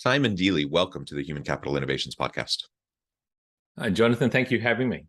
Simon Dealy, welcome to the Human Capital Innovations Podcast. Jonathan, thank you for having me.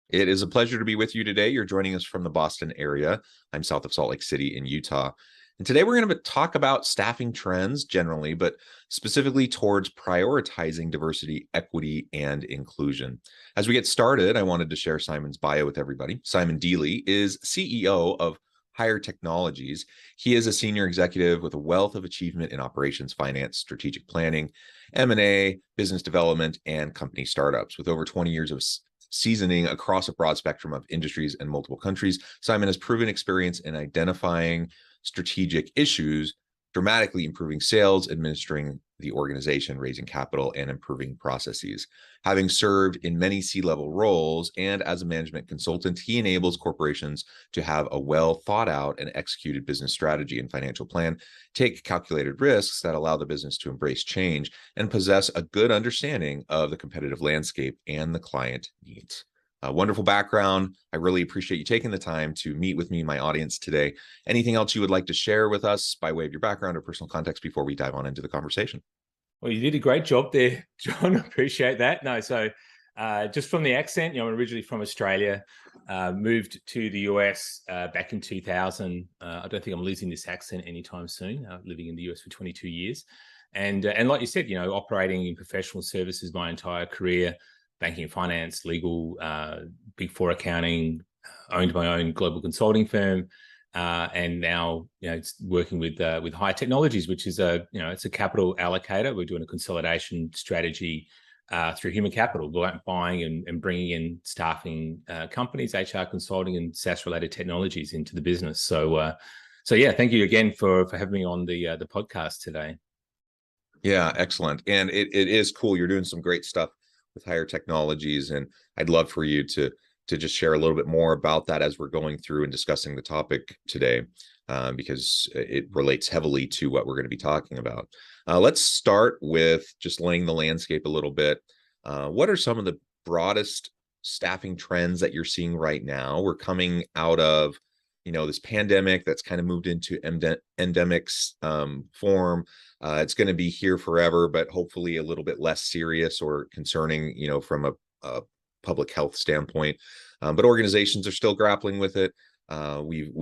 It is a pleasure to be with you today. You're joining us from the Boston area. I'm south of Salt Lake City in Utah. And today we're going to talk about staffing trends generally, but specifically towards prioritizing diversity, equity, and inclusion. As we get started, I wanted to share Simon's bio with everybody. Simon Dealy is CEO of Higher Technologies. He is a senior executive with a wealth of achievement in operations, finance, strategic planning, M&A, business development, and company startups. With over 20 years of seasoning across a broad spectrum of industries and multiple countries, Simon has proven experience in identifying strategic issues, dramatically improving sales, administering the organization, raising capital, and improving processes. Having served in many C-level roles and as a management consultant, he enables corporations to have a well thought out and executed business strategy and financial plan, take calculated risks that allow the business to embrace change, and possess a good understanding of the competitive landscape and the client needs. A wonderful background. I really appreciate you taking the time to meet with me and my audience today. Anything else you would like to share with us by way of your background or personal context before we dive on into the conversation? Well, you did a great job there, John. Appreciate that. No, so just from the accent, I'm originally from Australia, moved to the US back in 2000. I don't think I'm losing this accent anytime soon, living in the US for 22 years. And like you said, operating in professional services my entire career, banking and finance, legal, Big Four accounting, owned my own global consulting firm, and now it's working with Higher Technologies, which is it's a capital allocator. We're doing a consolidation strategy through human capital, buying and bringing in staffing companies, HR consulting, and SaaS related technologies into the business. So yeah, thank you again for having me on the podcast today. Yeah, excellent, and it is cool. You're doing some great stuff with Higher Technologies, and I'd love for you to just share a little bit more about that as we're going through and discussing the topic today, because it relates heavily to what we're going to be talking about. Let's start with just laying the landscape a little bit. What are some of the broadest staffing trends that you're seeing right now? We're coming out of this pandemic that's kind of moved into endemics form. It's going to be here forever, but hopefully a little bit less serious or concerning, from a public health standpoint. But organizations are still grappling with it. We've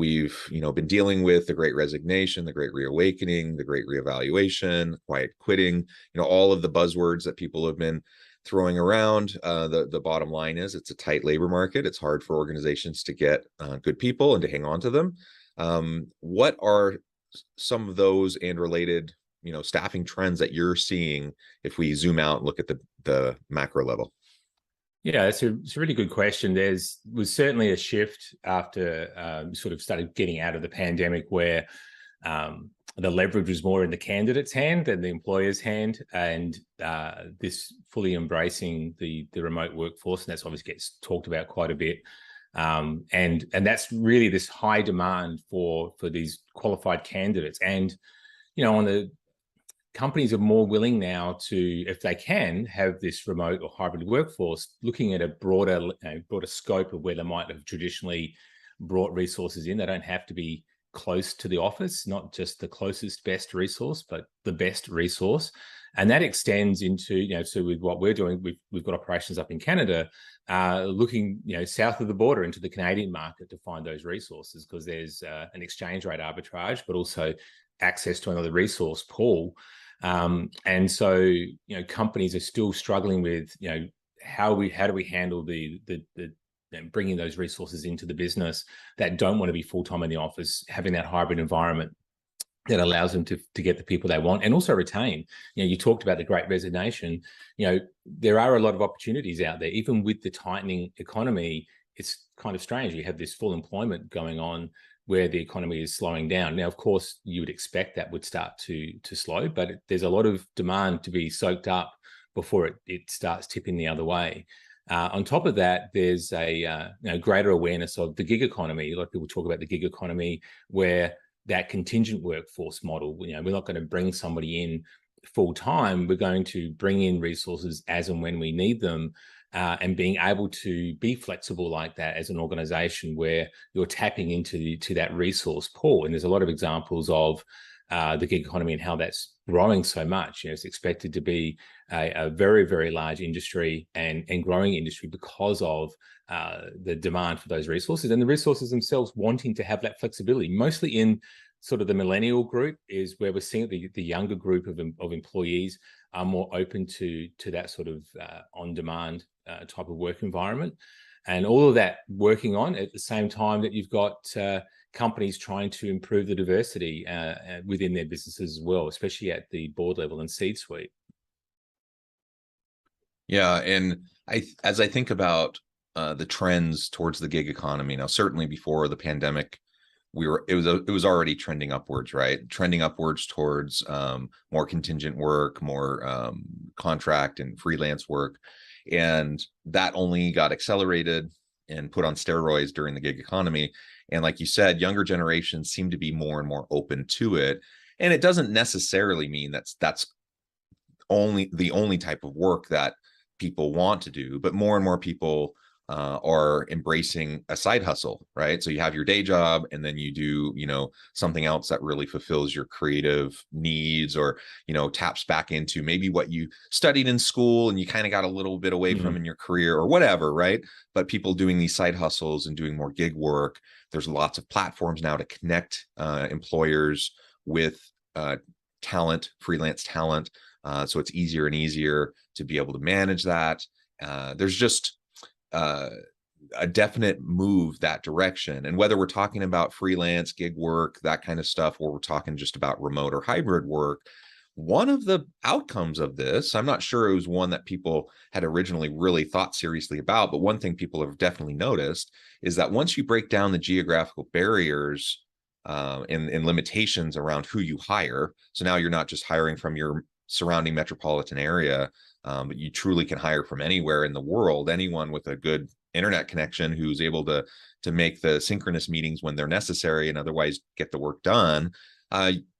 been dealing with the Great Resignation, the Great Reawakening, the Great Reevaluation, quiet quitting. All of the buzzwords that people have been throwing around. The bottom line is it's a tight labor market. It's hard for organizations to get good people and to hang on to them. What are some of those and related staffing trends that you're seeing if we zoom out and look at the macro level? Yeah, it's a really good question. Was certainly a shift after sort of started getting out of the pandemic where the leverage was more in the candidate's hand than the employer's hand, and this fully embracing the remote workforce, and that's obviously gets talked about quite a bit. And that's really this high demand for these qualified candidates. And on the companies are more willing now to, if they can, have this remote or hybrid workforce, looking at a broader scope of where they might have traditionally brought resources in. They don't have to be close to the office, not just the closest best resource, but the best resource. And that extends into, so with what we're doing, we've got operations up in Canada, looking, south of the border into the Canadian market to find those resources, because there's an exchange rate arbitrage, but also access to another resource pool. And so, companies are still struggling with, how do we handle the bringing those resources into the business that don't want to be full-time in the office, having that hybrid environment that allows them to get the people they want and also retain. You talked about the Great Resignation. There are a lot of opportunities out there, even with the tightening economy. It's kind of strange. You have this full employment going on where the economy is slowing down. Now, of course, you would expect that would start to slow, but there's a lot of demand to be soaked up before it starts tipping the other way. On top of that, there's a greater awareness of the gig economy. A lot of people talk about the gig economy, where that contingent workforce model, we're not going to bring somebody in full time. We're going to bring in resources as and when we need them. And being able to be flexible like that as an organization, where you're tapping into that resource pool. And there's a lot of examples of the gig economy and how that's growing so much. It's expected to be a very, very large industry and growing industry because of the demand for those resources, and the resources themselves wanting to have that flexibility, mostly in sort of the millennial group is where we're seeing the younger group of employees are more open to that sort of on-demand type of work environment. And all of that working on at the same time that you've got companies trying to improve the diversity within their businesses as well, especially at the board level and C-suite. Yeah, and as I think about the trends towards the gig economy now, certainly before the pandemic, it was already trending upwards, right? Trending upwards towards more contingent work, more contract and freelance work, and that only got accelerated and put on steroids during the gig economy. And like you said, younger generations seem to be more and more open to it, and it doesn't necessarily mean that's only the only type of work that people want to do, but more and more people are embracing a side hustle, right? So you have your day job and then you do, something else that really fulfills your creative needs, or, taps back into maybe what you studied in school and you kind of got a little bit away from in your career or whatever, right? But people doing these side hustles and doing more gig work, there's lots of platforms now to connect employers with talent, freelance talent. So it's easier and easier to be able to manage that. There's just a definite move that direction. And whether we're talking about freelance, gig work, that kind of stuff, or we're talking just about remote or hybrid work, one of the outcomes of this, I'm not sure it was one that people had originally really thought seriously about, but one thing people have definitely noticed is that once you break down the geographical barriers and limitations around who you hire, so now you're not just hiring from your surrounding metropolitan area, but you truly can hire from anywhere in the world, anyone with a good internet connection who's able to make the synchronous meetings when they're necessary and otherwise get the work done.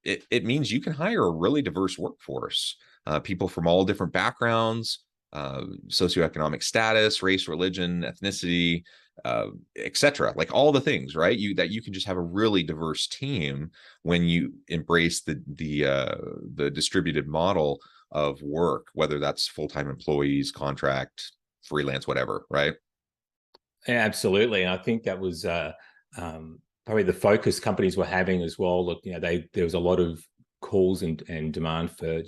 It means you can hire a really diverse workforce, people from all different backgrounds, socioeconomic status, race, religion, ethnicity, etc. Like all the things, right? That you can just have a really diverse team when you embrace the distributed model of work, whether that's full-time employees, contract, freelance, whatever, right? Yeah, absolutely. And I think that was probably the focus companies were having as well. Look, there was a lot of calls and demand for,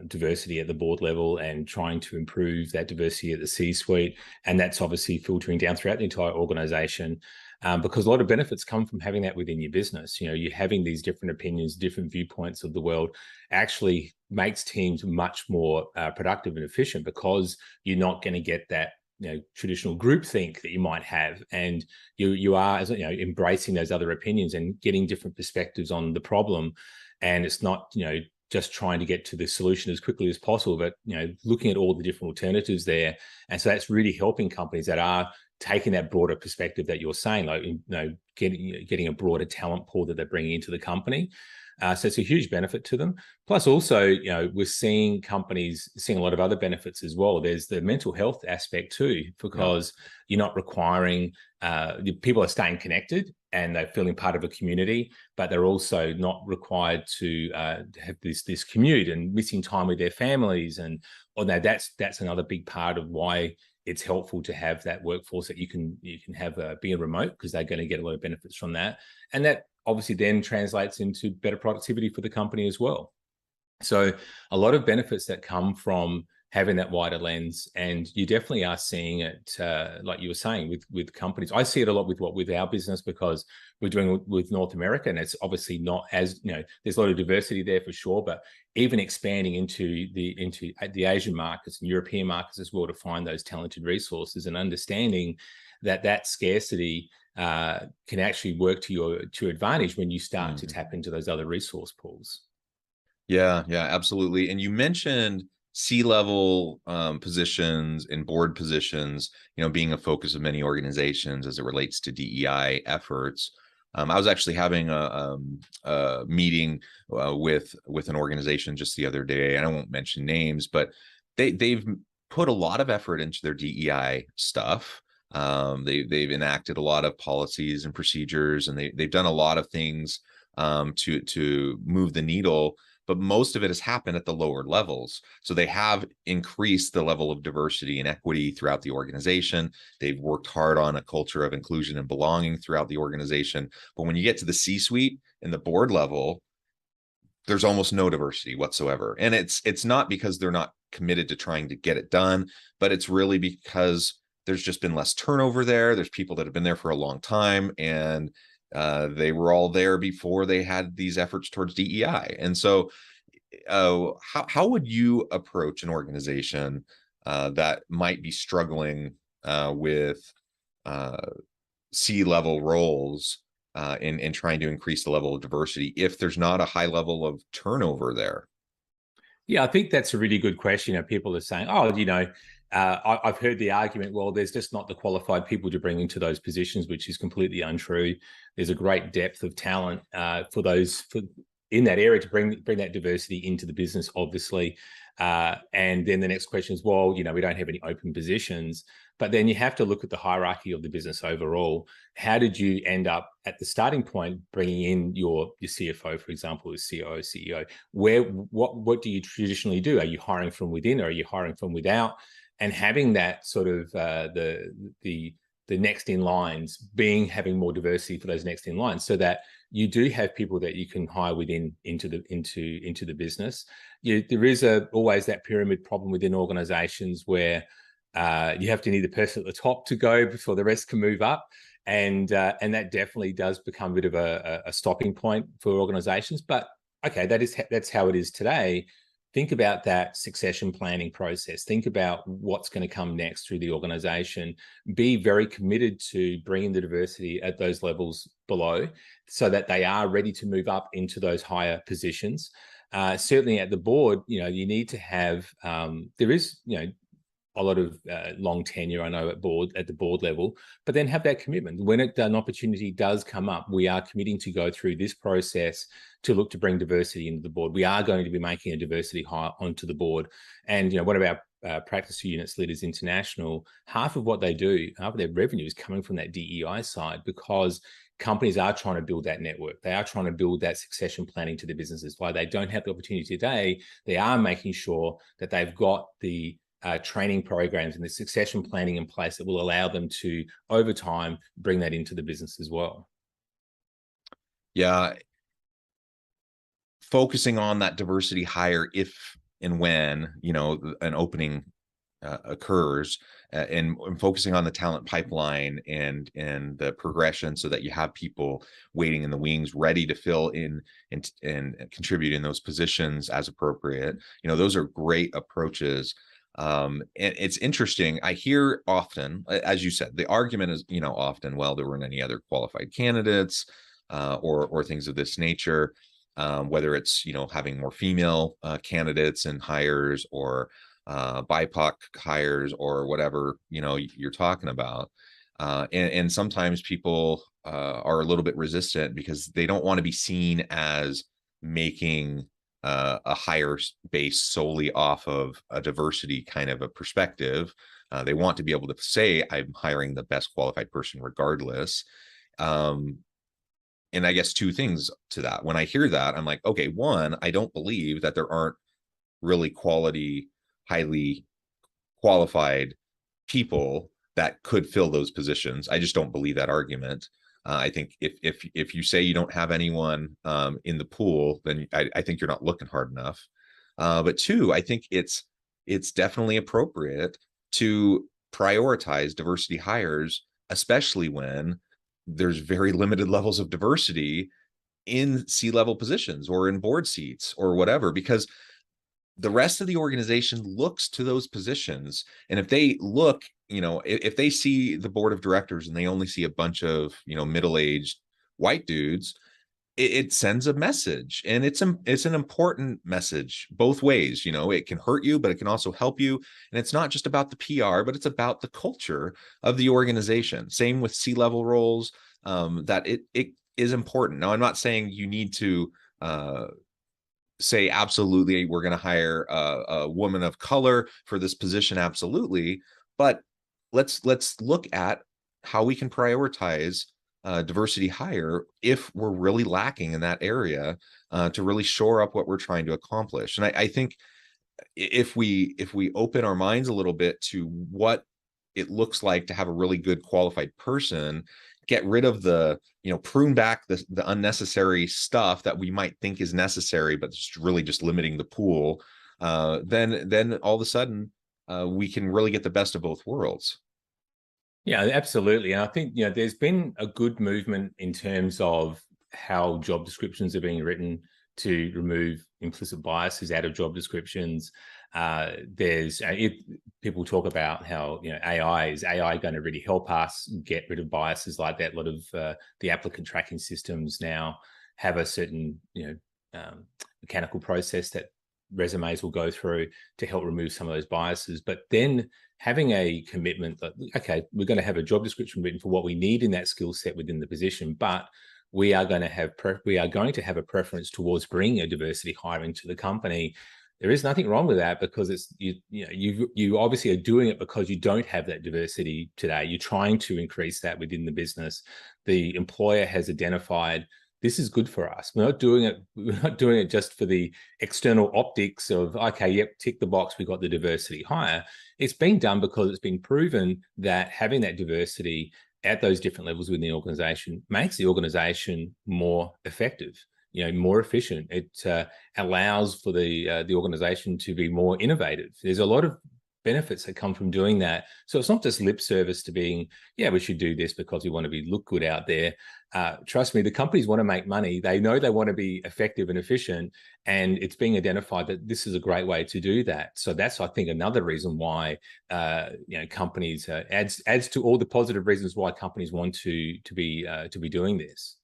diversity at the board level and trying to improve that diversity at the C-suite. And that's obviously filtering down throughout the entire organization, because a lot of benefits come from having that within your business. You're having these different opinions, different viewpoints of the world actually makes teams much more productive and efficient, because you're not going to get that traditional groupthink that you might have, and you are, as embracing those other opinions and getting different perspectives on the problem. And it's not just trying to get to the solution as quickly as possible, but looking at all the different alternatives there. And so that's really helping companies that are taking that broader perspective that you're saying, like getting a broader talent pool that they're bringing into the company. So it's a huge benefit to them. Plus, also, we're seeing companies seeing a lot of other benefits as well. There's the mental health aspect too, because you're not requiring people are staying connected and they're feeling part of a community, but they're also not required to have this commute and missing time with their families. And that's another big part of why it's helpful to have that workforce that you can have being remote, because they're going to get a lot of benefits from that. And that obviously then translates into better productivity for the company as well. So a lot of benefits that come from having that wider lens, and you definitely are seeing it, like you were saying, with companies. I see it a lot with our business, because we're doing with North America, and it's obviously not as there's a lot of diversity there for sure, but even expanding into the Asian markets and European markets as well to find those talented resources, and understanding that scarcity can actually work to your advantage when you start to tap into those other resource pools. Yeah, absolutely. And you mentioned C-level positions and board positions, being a focus of many organizations as it relates to DEI efforts. I was actually having a meeting with an organization just the other day, and I won't mention names, but they've put a lot of effort into their DEI stuff. They've enacted a lot of policies and procedures, and they've done a lot of things to move the needle, but most of it has happened at the lower levels. So they have increased the level of diversity and equity throughout the organization. They've worked hard on a culture of inclusion and belonging throughout the organization. But when you get to the C-suite and the board level, there's almost no diversity whatsoever. And it's not because they're not committed to trying to get it done, but it's really because there's just been less turnover there. There's people that have been there for a long time, and they were all there before they had these efforts towards DEI. And so how would you approach an organization that might be struggling with C-level roles in trying to increase the level of diversity if there's not a high level of turnover there? Yeah, I think that's a really good question. People are saying, oh, I've heard the argument, well, there's just not the qualified people to bring into those positions, which is completely untrue. There's a great depth of talent in that area to bring that diversity into the business, obviously. And then the next question is, well, we don't have any open positions. But then you have to look at the hierarchy of the business overall. How did you end up at the starting point bringing in your CFO, for example, as COO, CEO? What do you traditionally do? Are you hiring from within, or are you hiring from without? And having that sort of the next in lines, having more diversity for those next in lines, so that you do have people that you can hire within into the business. There is always that pyramid problem within organizations where you have to need the person at the top to go before the rest can move up, and that definitely does become a bit of a stopping point for organizations. But okay, that's how it is today. Think about that succession planning process. Think about what's going to come next through the organization. Be very committed to bringing the diversity at those levels below, so that they are ready to move up into those higher positions. Certainly at the board, you need to have. There is, a lot of long tenure, I know, at the board level, but then have that commitment. When an opportunity does come up, we are committing to go through this process to look to bring diversity into the board. We are going to be making a diversity hire onto the board. And, one of our practice units leaders international, half of their revenue is coming from that DEI side, because companies are trying to build that network. They are trying to build that succession planning to the businesses. While they don't have the opportunity today, they are making sure that they've got the training programs and the succession planning in place that will allow them to, over time, bring that into the business as well. Yeah. Focusing on that diversity hire if and when, an opening occurs, and focusing on the talent pipeline and the progression, so that you have people waiting in the wings ready to fill in and contribute in those positions as appropriate. Those are great approaches. And it's interesting. I hear often, as you said, the argument is, often, well, there weren't any other qualified candidates or things of this nature, whether it's, having more female candidates and hires, or BIPOC hires, or whatever, you're talking about. And sometimes people are a little bit resistant because they don't want to be seen as making a hire based solely off of a diversity kind of a perspective. They want to be able to say, I'm hiring the best qualified person regardless. And I guess two things to that. When I hear that, I'm like, okay, one, I don't believe that there aren't really quality, highly qualified people that could fill those positions. I just don't believe that argument. I think if you say you don't have anyone in the pool, then I think you're not looking hard enough. But two, I think it's definitely appropriate to prioritize diversity hires, especially when there's very limited levels of diversity in C-level positions or in board seats or whatever, because the rest of the organization looks to those positions. And if they look, if they see the board of directors and they only see a bunch of, middle-aged white dudes, it sends a message, and it's an important message both ways. It can hurt you, but it can also help you. And it's not just about the PR, but it's about the culture of the organization. Same with C-level roles, that it is important. Now, I'm not saying you need to say absolutely we're going to hire a woman of color for this position, absolutely, but let's look at how we can prioritize diversity hire if we're really lacking in that area to really shore up what we're trying to accomplish. And I think if we open our minds a little bit to what it looks like to have a really good qualified person, get rid of the, prune back the unnecessary stuff that we might think is necessary, but it's really just limiting the pool, then all of a sudden we can really get the best of both worlds. Yeah, absolutely. And I think, there's been a good movement in terms of how job descriptions are being written to remove implicit biases out of job descriptions. People talk about how, is AI going to really help us get rid of biases like that? A lot of the applicant tracking systems now have a certain, mechanical process that resumes will go through to help remove some of those biases. But then having a commitment that, okay, we're going to have a job description written for what we need in that skill set within the position, but we are going to have a preference towards bringing a diversity hire into the company. There is nothing wrong with that, because it's you obviously are doing it because you don't have that diversity today. You're trying to increase that within the business. The employer has identified this is good for us. We're not doing it just for the external optics of, okay, yep, tick the box, we got the diversity hire. It's being done because it's been proven that having that diversity at those different levels within the organization makes the organization more effective, more efficient. It allows for the organization to be more innovative. There's a lot of benefits that come from doing that. So it's not just lip service to being, yeah, we should do this because we want to look good out there. Trust me, the companies want to make money. They know they want to be effective and efficient, and it's being identified that this is a great way to do that. So that's, I think, another reason why companies adds to all the positive reasons why companies want to be doing this.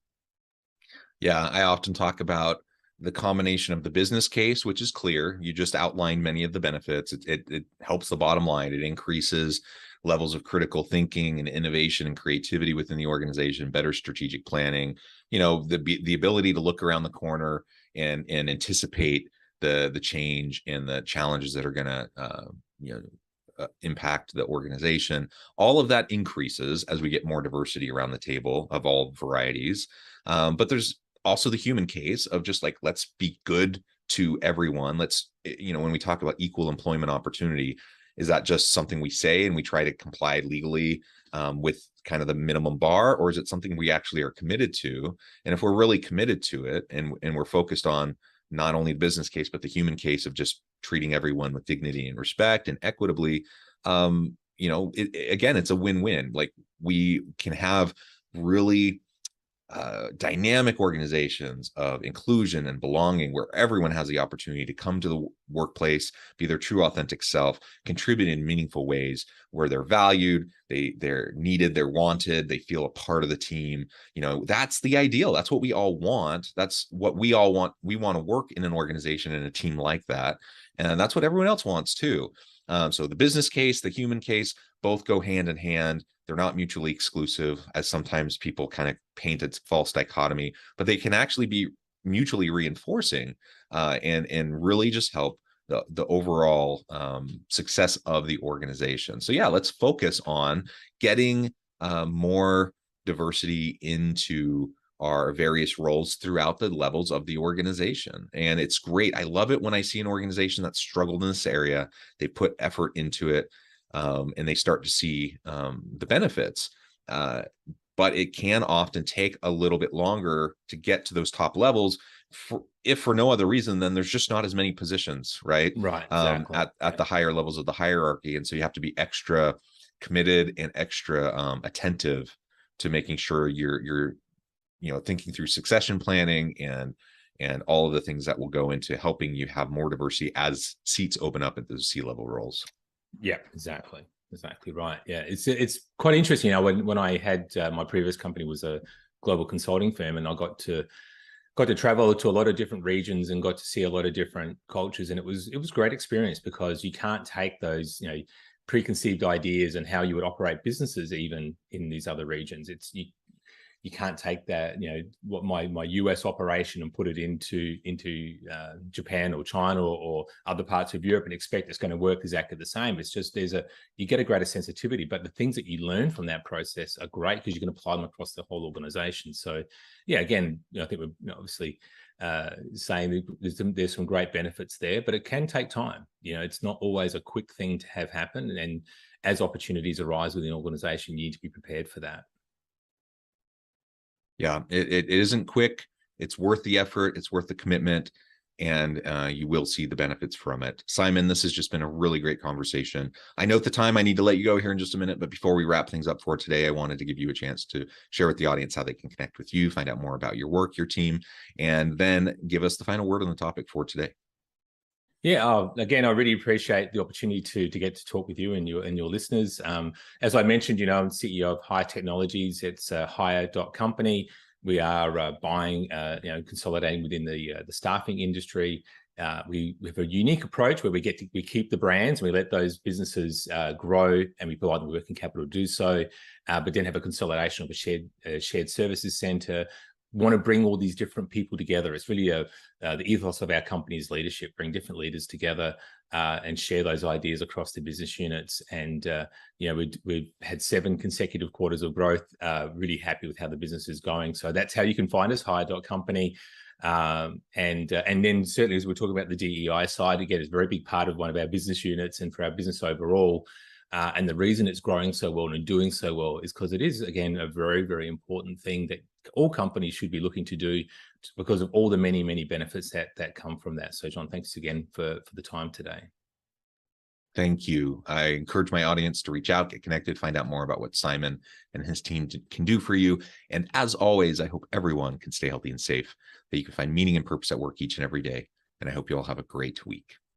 Yeah, I often talk about the combination of the business case, which is clear. You just outlined many of the benefits. It helps the bottom line. It increases levels of critical thinking and innovation and creativity within the organization, better strategic planning, the ability to look around the corner and anticipate the change and the challenges that are going to impact the organization. All of that increases as we get more diversity around the table of all varieties. But there's also the human case of just like, let's be good to everyone. Let's, when we talk about equal employment opportunity, is that just something we say and we try to comply legally with kind of the minimum bar, or is it something we actually are committed to? And if we're really committed to it and we're focused on not only the business case, but the human case of just treating everyone with dignity and respect and equitably, again, it's a win-win. Like, we can have really dynamic organizations of inclusion and belonging, where everyone has the opportunity to come to the workplace, be their true authentic self, contribute in meaningful ways where they're valued, they're needed, they're wanted, they feel a part of the team. That's the ideal. That's what we all want. That's what we all want. We want to work in an organization and a team like that. And that's what everyone else wants too. So the business case, the human case, both go hand in hand. They're not mutually exclusive, as sometimes people kind of paint a false dichotomy, but they can actually be mutually reinforcing and really just help the overall success of the organization. So yeah, let's focus on getting more diversity into our various roles throughout the levels of the organization. And it's great. I love it when I see an organization that's struggled in this area. They put effort into it. And they start to see the benefits. But it can often take a little bit longer to get to those top levels, if for no other reason than there's just not as many positions, right? Right, exactly. At the higher levels of the hierarchy. And so you have to be extra committed and extra attentive to making sure you're thinking through succession planning and all of the things that will go into helping you have more diversity as seats open up at those C-level roles. Yeah, exactly right. Yeah, it's quite interesting. When I had my previous company was a global consulting firm, and I got to travel to a lot of different regions and got to see a lot of different cultures, and it was a great experience, because you can't take those preconceived ideas and how you would operate businesses even in these other regions. you can't take that, what my US operation and put it into Japan or China or other parts of Europe and expect it's going to work exactly the same. It's just you get a greater sensitivity, but the things that you learn from that process are great because you can apply them across the whole organization. So yeah, again, I think we're obviously saying there's some great benefits there, but it can take time. It's not always a quick thing to have happen. And as opportunities arise within an organization, you need to be prepared for that. Yeah, it isn't quick. It's worth the effort. It's worth the commitment. And you will see the benefits from it. Simon, this has just been a really great conversation. I know at the time I need to let you go here in just a minute, but before we wrap things up for today, I wanted to give you a chance to share with the audience how they can connect with you, find out more about your work, your team, and then give us the final word on the topic for today. Yeah, again, I really appreciate the opportunity to get to talk with you and your listeners. As I mentioned, I'm CEO of Hire Technologies. It's a hire.company. We are buying, consolidating within the staffing industry. We have a unique approach where we keep the brands and we let those businesses grow, and we provide them working capital to do so, but then have a consolidation of a shared services center. Want to bring all these different people together. It's really the ethos of our company's leadership, bring different leaders together and share those ideas across the business units. And we've had 7 consecutive quarters of growth. Really happy with how the business is going. So that's how you can find us, hire.company. And then certainly as we're talking about the DEI side, again, it's a very big part of one of our business units and for our business overall. And the reason it's growing so well and doing so well is because it is, again, a very, very important thing that all companies should be looking to do because of all the many, many benefits that come from that. So, John, thanks again for the time today. Thank you. I encourage my audience to reach out, get connected, find out more about what Simon and his team can do for you. And as always, I hope everyone can stay healthy and safe, that you can find meaning and purpose at work each and every day. And I hope you all have a great week.